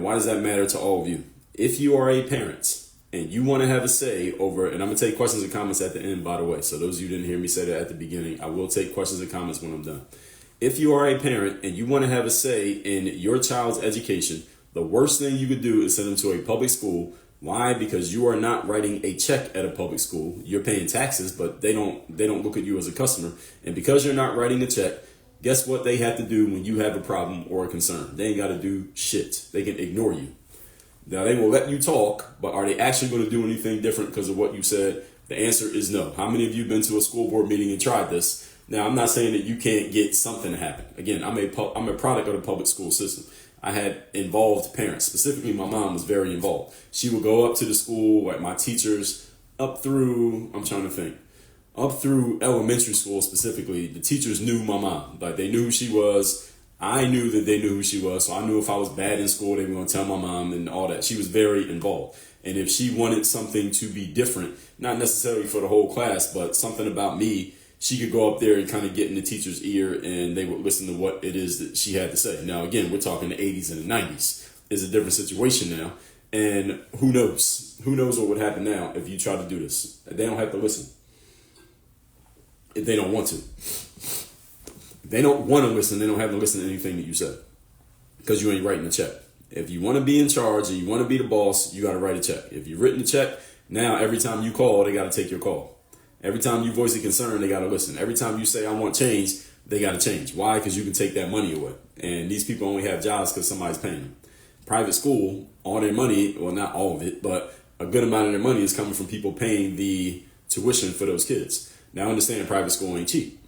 why does that matter to all of you? If you are a parent and you want to have a say over, and I'm going to take questions and comments at the end, by the way. So those of you who didn't hear me say that at the beginning, I will take questions and comments when I'm done. If you are a parent and you want to have a say in your child's education, the worst thing you could do is send them to a public school. Why? Because you are not writing a check at a public school. You're paying taxes, but they don't look at you as a customer. And because you're not writing a check, guess what they have to do when you have a problem or a concern? They ain't got to do shit. They can ignore you. Now, they will let you talk, but are they actually going to do anything different because of what you said? The answer is no. How many of you have been to a school board meeting and tried this? Now, I'm not saying that you can't get something to happen. Again, I'm a product of the public school system. I had involved parents. Specifically, my mom was very involved. She would go up to the school, like my teachers, up through elementary school specifically. The teachers knew my mom. Like, they knew who she was. I knew that they knew who she was. So I knew if I was bad in school, they were going to tell my mom and all that. She was very involved. And if she wanted something to be different, not necessarily for the whole class, but something about me, she could go up there and kind of get in the teacher's ear and they would listen to what it is that she had to say. Now, again, we're talking the 80s and the 90s. It's a different situation now. And who knows? Who knows what would happen now if you try to do this? They don't have to listen. If they don't want to. If they don't want to listen, they don't have to listen to anything that you said. Because you ain't writing a check. If you want to be in charge and you want to be the boss, you got to write a check. If you've written a check, now every time you call, they got to take your call. Every time you voice a concern, they got to listen. Every time you say, I want change, they got to change. Why? Because you can take that money away. And these people only have jobs because somebody's paying them. Private school, all their money, well, not all of it, but a good amount of their money is coming from people paying the tuition for those kids. Now, understand private school ain't cheap.